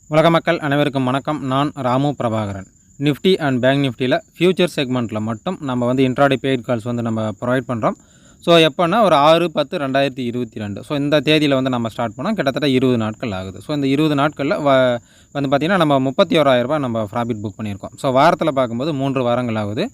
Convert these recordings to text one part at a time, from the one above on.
உலக மக்கள் அனைவருக்கும் வணக்கம். நான் Ramu Prabhakaran. Nifty and bank நிஃப்டியில் ஃபியூச்சர் செக்மெண்ட்டில் மட்டும் நம்ம வந்து இன்ட்ராடே பெய்ட் கால்ஸ் வந்து நம்ம ப்ரொவைட் பண்ணுறோம். ஸோ எப்போனா ஒரு 6/10/2022 ஸோ இந்த தேதியில் வந்து நம்ம ஸ்டார்ட் பண்ணோம். கிட்டத்தட்ட 20 நாட்கள் ஆகுது. ஸோ இந்த 20 நாட்களில் வந்து பார்த்திங்கன்னா நம்ம 31,000 நம்ம ப்ராஃபிட் புக் பண்ணியிருக்கோம். ஸோ வாரத்தில் பார்க்கும்போது 3 வாரங்கள் ஆகுது.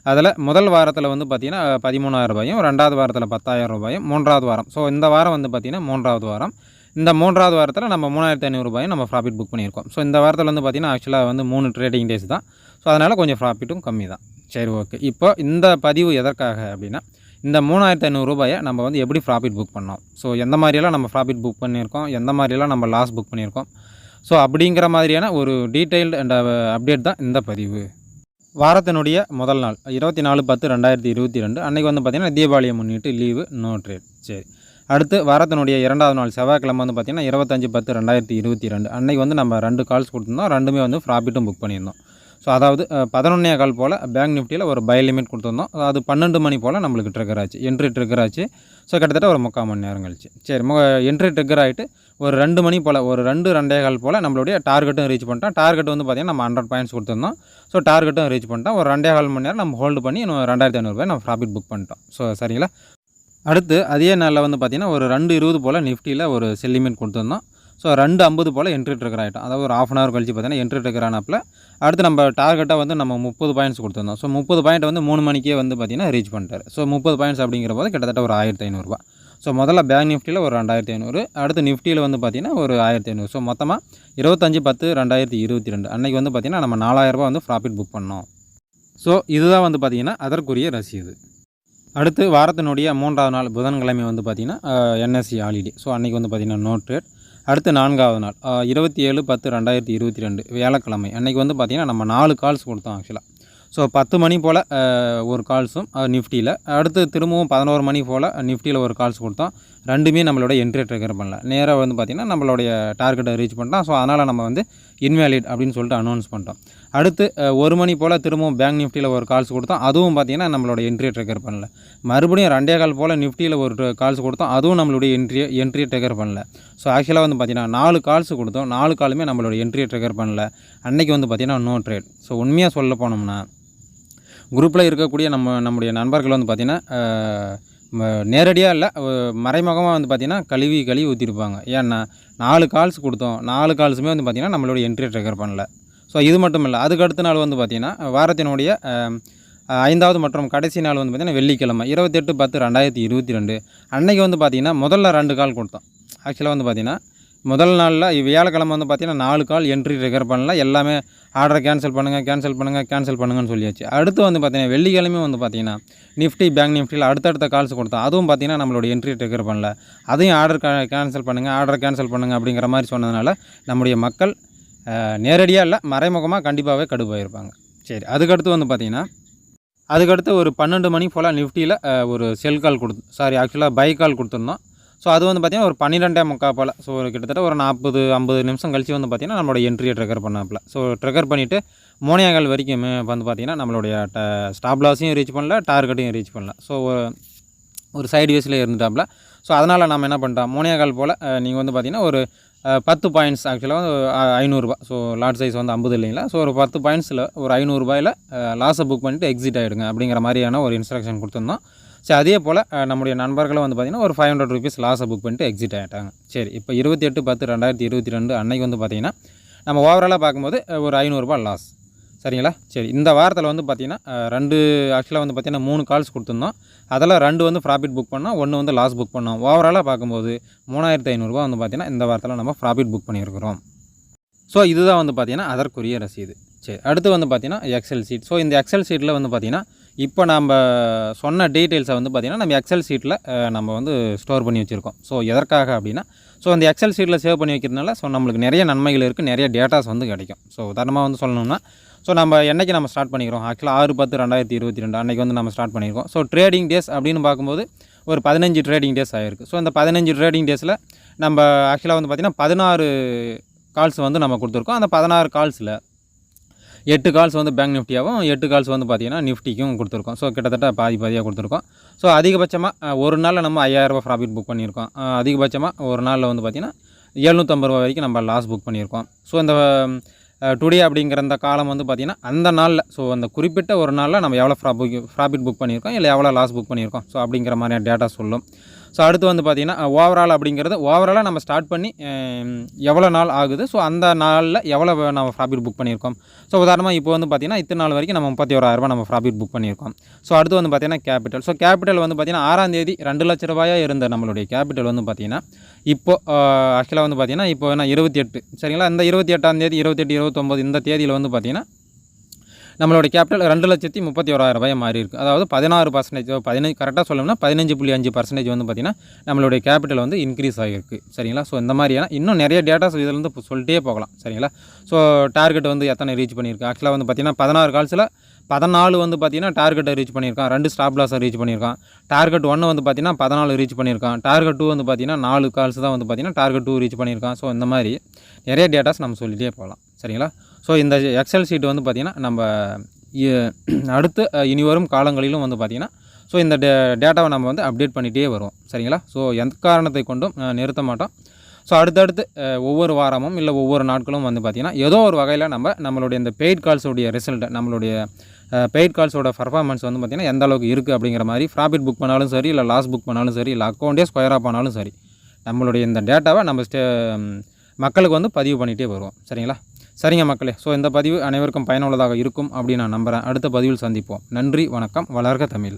அதில் முதல் வாரத்தில் வந்து பார்த்திங்கன்னா 13,000 ரெண்டாவது வாரத்தில் 10,000 மூன்றாவது வாரம். ஸோ இந்த வாரம் வந்து பார்த்திங்கன்னா மூன்றாவது வாரம். இந்த மூன்றாவது வாரத்தில் நம்ம 3,500 நம்ம ப்ராஃபிட் புக் பண்ணியிருக்கோம். ஸோ இந்த வாரத்தில் வந்து பார்த்திங்கன்னா ஆக்சுவலாக வந்து 3 ட்ரேடிங் டேஸ் தான். ஸோ அதனால் கொஞ்சம் ப்ராஃபிட்டும் கம்மி தான். சரி, ஓகே. இப்போ இந்த பதிவு எதற்காக அப்படின்னா, இந்த 3,500 நம்ம வந்து எப்படி ப்ராஃபிட் புக் பண்ணோம், ஸோ எந்த மாதிரியெல்லாம் நம்ம ப்ராஃபிட் புக் பண்ணியிருக்கோம், எந்த மாதிரியெல்லாம் நம்ம லாஸ் புக் பண்ணியிருக்கோம், ஸோ அப்படிங்கிற மாதிரியான ஒரு டீட்டெயில்டு அண்ட் அப்டேட் தான் இந்த பதிவு. வாரத்தினுடைய முதல் நாள் 24/10/2022 அன்றைக்கி வந்து பார்த்திங்கன்னா தீபாவளியை முன்னிட்டு லீவு, நோ ட்ரேட். சரி, அடுத்து வாரத்தினுடைய இரண்டாவது நாள் செவ்வாய்க்கிழமை வந்து பார்த்திங்கன்னா 25/10/2022 அன்றைக்கி வந்து நம்ம 2 கால்ஸ் கொடுத்துருந்தோம். ரெண்டுமே வந்து ப்ராஃபிட்டும் புக் பண்ணியிருந்தோம். ஸோ அதாவது 11 கால் போல் பேங்க் நிஃப்டியில் ஒரு பை லிமிட் கொடுத்துருந்தோம். அது 12 மணி போல் நம்மளுக்கு ட்ரிகர் ஆச்சு, என்ட்ரி ட்ரிகர் ஆச்சு. ஸோ கிட்டத்தட்ட ஒரு 3/4 மணி நேரம் கழிச்சு சரி என்ட்ரி ட்ரிகர் ஆகிட்டு ஒரு 2 மணி போல், ஒரு 2-2.15 போல் நம்மளுடைய டார்கெட்டும் ரீச் பண்ணிட்டோம். டார்கெட் வந்து பார்த்திங்கன்னா நம்ம 100 பாயிண்ட்ஸ் கொடுத்துருந்தோம். ஸோ டார்கெட்டும் ரீச் பண்ணிட்டோம். ஒரு 2.15 மணி நேரம் நம்ம ஹோல்டு பண்ணி 2,500 நம்ம ப்ராஃபிட் புக் பண்ணிட்டோம். ஸோ சரிங்களா. அடுத்து அதே நாளில் வந்து பார்த்திங்கன்னா ஒரு 2:20 போல் நிஃப்டியில் ஒரு செல் லிமிட் கொடுத்துருந்தோம். ஸோ 2:50 போல் என்ட்ரி ட்ரிகர் ஆகிட்டோம். அதாவது ஒரு 1/2 hour கழிச்சு பார்த்திங்கன்னா என்ட்ரி ட்ரிகர் ஆனப்பில் அடுத்து நம்ம டார்கெட்டாக வந்து நம்ம 30 பாயிண்ட்ஸ் கொடுத்துருந்தோம். ஸோ 30 பாயிண்ட் வந்து 3 மணிக்கே வந்து பார்த்திங்கன்னா ரீச் பண்ணிட்டார். ஸோ 30 பாயிண்ட்ஸ் அப்படிங்கிற போது கிட்டத்தட்ட ஒரு 1,500 ஸோ முதல்ல பேங்க் நிஃப்டியில் ஒரு 2,500, அடுத்து நிஃப்டியில் வந்து பார்த்திங்கன்னா ஒரு 1,500. ஸோ மொத்தமாக 25/10/2022 அன்றைக்கி வந்து பார்த்திங்கன்னா நம்ம 4,000 வந்து ப்ராஃபிட் புக் பண்ணோம். ஸோ இதுதான் வந்து பார்த்திங்கன்னா அதற்குரிய ரசீது. அடுத்து வாரத்தினுடைய 3வது நாள் புதன்கிழமை வந்து பார்த்திங்கன்னா என்எஸ்சி ஹாலிடே. ஸோ அன்றைக்கி வந்து பார்த்திங்கன்னா நோ ட்ரேட். அடுத்து 4வது நாள் 27/10/2022 வியாழக்கிழமை அன்றைக்கி வந்து பார்த்திங்கன்னா நம்ம 4 கால்ஸ் கொடுத்தோம் ஆக்சுவலாக. ஸோ 10 மணி போல் ஒரு கால்ஸும் நிஃப்டியில், அடுத்து திரும்பவும் 11 மணி போல் நிஃப்டியில் ஒரு கால்ஸ் கொடுத்தோம். ரெண்டுமே நம்மளோட என்ட்ரி ட்ரிகர் பண்ணல. நேராக வந்து பார்த்திங்கன்னா நம்மளுடைய டார்கெட்டை ரீச் பண்ணிட்டோம். ஸோ அதனால் நம்ம வந்து இன்வேலிட் அப்படின்னு சொல்லிட்டு அனௌன்ஸ் பண்ணிட்டோம். அடுத்து 1 மணி போல் திரும்பவும் பேங்க் நிஃப்டியில் ஒரு கால்ஸ் கொடுத்தோம். அதுவும் பார்த்திங்கன்னா நம்மளோட என்ட்ரி ட்ரிகர் பண்ணல. மறுபடியும் 2.15 போல் நிஃப்டியில் ஒரு கால்ஸ் கொடுத்தோம். அதுவும் நம்மளுடைய என்ட்ரி ட்ரிகர் பண்ணல. ஸோ ஆக்சுவலாக வந்து பார்த்திங்கன்னா 4 கால்ஸ் கொடுத்தோம். 4 காலுமே நம்மளோட என்ட்ரி ட்ரிகர் பண்ணல. அன்றைக்கி வந்து பார்த்திங்கன்னா நோ ட்ரேட். ஸோ உண்மையாக சொல்ல போனோம்னா குரூப்பில் இருக்கக்கூடிய நம்முடைய நண்பர்கள் வந்து பார்த்திங்கன்னா நேரடியாக இல்லை, மறைமுகமாக வந்து பார்த்திங்கன்னா கழுவி ஊற்றிருப்பாங்க. ஏன்னா 4 கால்ஸ் கொடுத்தோம். 4 கால்ஸுமே வந்து பார்த்திங்கன்னா நம்மளுடைய என்ட்ரி ட்ரிகர் பண்ணல. ஸோ இது மட்டும் இல்லை, அதுக்கு அடுத்த நாள் வந்து பார்த்திங்கன்னா வாரத்தினுடைய 5வது மற்றும் கடைசி நாள் வந்து பார்த்திங்கன்னா வெள்ளிக்கிழமை 28/10/2022 அன்றைக்கி வந்து பார்த்திங்கன்னா முதல்ல 2 கால் கொடுத்தோம். ஆக்சுவலாக வந்து பார்த்திங்கன்னா முதல் நாளில் வியாழக்கிழமை வந்து பார்த்திங்கன்னா 4 கால் என்ட்ரி ட்ரிகர் பண்ணல. எல்லாமே ஆர்டரை கேன்சல் பண்ணுங்கன்னு சொல்லியாச்சு. அடுத்து வந்து பார்த்திங்கன்னா வெள்ளிக்கிழமையும் வந்து பார்த்திங்கன்னா நிஃப்டி பேங்க் நிஃப்டியில் அடுத்தடுத்த கால்ஸ் கொடுத்தோம். அதுவும் பார்த்திங்கன்னா நம்மளோட என்ட்ரி ட்ரிகர் பண்ணல. அதையும் ஆர்டர் கேன்சல் பண்ணுங்கள் அப்படிங்கிற மாதிரி சொன்னதுனால நம்முடைய மக்கள் நேரடியாக இல்லை, மறைமுகமாக கண்டிப்பாகவே கடுப்பாயிருப்பாங்க. சரி, அதுக்கடுத்து வந்து பார்த்திங்கன்னா அதுக்கடுத்து ஒரு 12 மணி போல் நிஃப்டியில் ஒரு செல் கால் ஆக்சுவலாக பை கால் கொடுத்துருந்தோம். ஸோ அது வந்து பார்த்திங்கன்னா ஒரு 12:45 போல், ஸோ ஒரு கிட்டத்தட்ட ஒரு 40-50 நிமிஷம் கழிச்சு வந்து பார்த்திங்கன்னா நம்மளோட என்ட்ரியை ட்ரிகர் பண்ணாப்பில். ஸோ ட்ரிகர் பண்ணிவிட்டு 3 வரைக்கும் வந்து பார்த்திங்கன்னா நம்மளுடைய ஸ்டாப் லாஸையும் ரீச் பண்ணல, டார்கெட்டையும் ரீச் பண்ணல. ஸோ ஒரு சைடு வேஸில் இருந்துட்டாப்பில். ஸோ அதனால் நம்ம என்ன பண்ணிட்டோம், 3 போல் நீங்கள் வந்து பார்த்திங்கன்னா ஒரு 10 பாயிண்ட்ஸ் ஆக்சுவலாக வந்து 500 ஸோ லாட் சைஸ் வந்து 50 இல்லைங்களா. ஸோ ஒரு 10 பாயிண்ட்ஸில் ஒரு 500 லாஸை புக் பண்ணிவிட்டு எக்ஸிட் ஆகிடுங்க அப்படிங்கிற மாதிரியான ஒரு இன்ஸ்ட்ரக்ஷன் கொடுத்துருந்தோம். சரி, அதே போல் நம்முடைய நண்பர்களும் வந்து பார்த்திங்கன்னா ஒரு 500 rupees லாஸை புக் பண்ணிட்டு எக்ஸிட் ஆகிட்டாங்க. சரி, இப்போ 28/10/2022 அன்றைக்கி வந்து பார்த்திங்கன்னா நம்ம ஓவராலாக பார்க்கும்போது ஒரு 500 லாஸ். சரிங்களா. சரி, இந்த வாரத்தில் வந்து பார்த்திங்கன்னா ஆக்சுவலாக வந்து பார்த்திங்கன்னா 3 கால்ஸ் கொடுத்துருந்தோம். அதில் 2 வந்து ப்ராஃபிட் புக் பண்ணோம், 1 வந்து லாஸ் புக் பண்ணோம். ஓவராலாக பார்க்கும்போது 3,500 வந்து பார்த்திங்கன்னா இந்த வாரத்தில் நம்ம ப்ராஃபிட் புக் பண்ணியிருக்கிறோம். ஸோ இதுதான் வந்து பார்த்திங்கன்னா அதற்குரிய ரசீது. சரி, அடுத்து வந்து பார்த்திங்கன்னா எக்ஸல் சீட். ஸோ இந்த எக்ஸல் சீட்டில் வந்து பார்த்திங்கன்னா இப்போ நம்ம சொன்ன டீட்டெயில்ஸை வந்து பார்த்திங்கன்னா நம்ம எக்ஸல் சீட்டில் நம்ம வந்து ஸ்டோர் பண்ணி வச்சுருக்கோம். ஸோ எதற்காக அப்படின்னா, ஸோ அந்த எக்ஸல் சீட்டில் சேவ் பண்ணி வைக்கிறதுனால ஸோ நம்மளுக்கு நிறைய நன்மைகள் இருக்குது, நிறைய டேட்டாஸ் வந்து கிடைக்கும். ஸோ உதாரணமாக வந்து சொல்லணும்னா, ஸோ நம்ம என்றைக்கு நம்ம ஸ்டார்ட் பண்ணிக்கிறோம், ஆக்சுவலாக 6/10/2022 அன்றைக்கி வந்து நம்ம ஸ்டார்ட் பண்ணியிருக்கோம். ஸோ ட்ரேடிங் டேஸ் அப்படின்னு பார்க்கும்போது ஒரு 15 ட்ரேடிங் டேஸ் ஆகிருக்கு. ஸோ இந்த 15 ட்ரேடிங் டேஸில் நம்ம ஆக்சுவலாக வந்து பார்த்திங்கன்னா 16 கால்ஸ் வந்து நம்ம கொடுத்துருக்கோம். அந்த 16 கால்ஸில் 8 கால்ஸ் வந்து பேங்க் நிஃப்டியாகவும் 8 கால்ஸ் வந்து பார்த்திங்கன்னா நிஃப்டிக்கும் கொடுத்துருக்கோம். ஸோ கிட்டத்தட்ட பாதியாக கொடுத்துருக்கோம். ஸோ அதிகபட்சமாக ஒரு நாளில் நம்ம 5,000 ப்ராஃபிட் புக் பண்ணியிருக்கோம். அதிகபட்சமாக ஒரு நாளில் வந்து பார்த்திங்கன்னா ரூ. 750 வரைக்கும் நம்ம லாஸ் புக் பண்ணியிருக்கோம். ஸோ இந்த டுடே அப்படிங்கிற அந்த காலம் வந்து பார்த்திங்கன்னா அந்த நாளில், ஸோ அந்த குறிப்பிட்ட ஒரு நாளில் நம்ம எவ்வளோ ப்ராஃபிட் புக் பண்ணியிருக்கோம், இல்லை எவ்வளோ லாஸ் புக் பண்ணியிருக்கோம், ஸோ அப்படிங்கிற மாதிரியான டேட்டா சொல்லும். ஸோ அடுத்து வந்து பார்த்திங்கன்னா ஓவரால் அப்படிங்கிறது ஓவராலாக நம்ம ஸ்டார்ட் பண்ணி எவ்வளோ நாள் ஆகுது, ஸோ அந்த நாளில் எவ்வளோ நம்ம ப்ராஃபிட் புக் பண்ணியிருக்கோம். ஸோ உதாரணமாக இப்போ வந்து பார்த்திங்கன்னா இத்தனை நாள் வரைக்கும் நம்ம 31,000 நம்ம ப்ராஃபிட் புக் பண்ணியிருக்கோம். ஸோ அடுத்து வந்து பார்த்திங்கன்னா கேபிட்டல். ஸோ கேபிட்டல் வந்து பார்த்திங்கன்னா 6ஆம் தேதி ரூ. 2,00,000 இருந்த நம்மளுடைய கேபிட்டல் வந்து பார்த்திங்கன்னா இப்போ ஆக்சுவலாக வந்து பார்த்திங்கன்னா இப்போ என்ன 28 சரிங்களா. இந்த 28ஆம் தேதி 28, 29 இந்த தேதியில் வந்து பார்த்திங்கன்னா நம்மளோட கேபிட்டல் ரூ. 2,31,000 மாறி இருக்குது. அதாவது 16%, 15 கரெக்டாக சொல்லணும்னா 15.5% வந்து பார்த்திங்கன்னா நம்மளுடைய கேபிட்டல் வந்து இன்க்ரீஸ் ஆகிருக்கு சரிங்களா. ஸோ இந்த மாதிரியான இன்னும் நிறைய டேட்டாஸ் இதில் வந்து சொல்லிட்டே போகலாம் சரிங்களா. ஸோ டார்கெட் வந்து எத்தனை ரீச் பண்ணியிருக்கு, ஆக்சுவலாக வந்து பார்த்திங்கன்னா 16 கால்ஸில் 14 வந்து பார்த்திங்கன்னா டார்கெட்டை ரீச் பண்ணியிருக்கான், 2 ஸ்டாப் லாஸை ரீச் பண்ணியிருக்கான். டார்கெட் 1 வந்து பார்த்திங்கன்னா 14 ரீச் பண்ணியிருக்கான். டார்கெட் 2 வந்து பார்த்திங்கன்னா 4 கால்ஸ் தான் வந்து பார்த்திங்கன்னா டார்கெட் 2 ரீச் பண்ணியிருக்கான். ஸோ இந்த மாதிரி நிறைய டேட்டாஸ் நம்ம சொல்லிகிட்டே போகலாம் சரிங்களா. ஸோ இந்த எக்ஸல் ஷீட் வந்து பார்த்திங்கன்னா நம்ம அடுத்து இனி வரும் காலங்களிலும் வந்து பார்த்திங்கன்னா ஸோ இந்த டேட்டாவை நம்ம வந்து அப்டேட் பண்ணிகிட்டே வருவோம் சரிங்களா. ஸோ எந்த காரணத்தை கொண்டும் நிறுத்த மாட்டோம். ஸோ அடுத்தடுத்து ஒவ்வொரு வாரமும் இல்லை ஒவ்வொரு நாட்களும் வந்து பார்த்திங்கன்னா ஏதோ ஒரு வகையில் நம்மளுடைய இந்த பெய்ட் கால்ஸோடைய ரிசல்ட்டை, நம்மளுடைய பெய்ட் கால்ஸோட பர்ஃபார்மன்ஸ் வந்து பார்த்திங்கன்னா எந்த அளவுக்கு இருக்குது அப்படிங்கிற மாதிரி ப்ராஃபிட் புக் பண்ணாலும் சரி, இல்லை லாஸ் புக் பண்ணாலும் சரி, இல்லை அக்கௌண்ட்டே ஸ்கொயராக பண்ணாலும் சரி, நம்மளுடைய இந்த டேட்டாவை நம்ம மக்களுக்கு வந்து பதிவு பண்ணிகிட்டே வருவோம் சரிங்களா. சரிங்க மக்களே, ஸோ இந்த பதிவு அனைவருக்கும் பயனுள்ளதாக இருக்கும் அப்படின்னு நான் நம்புகிறேன். அடுத்த பதிவில் சந்திப்போம். நன்றி, வணக்கம். வளர்க தமிழ்.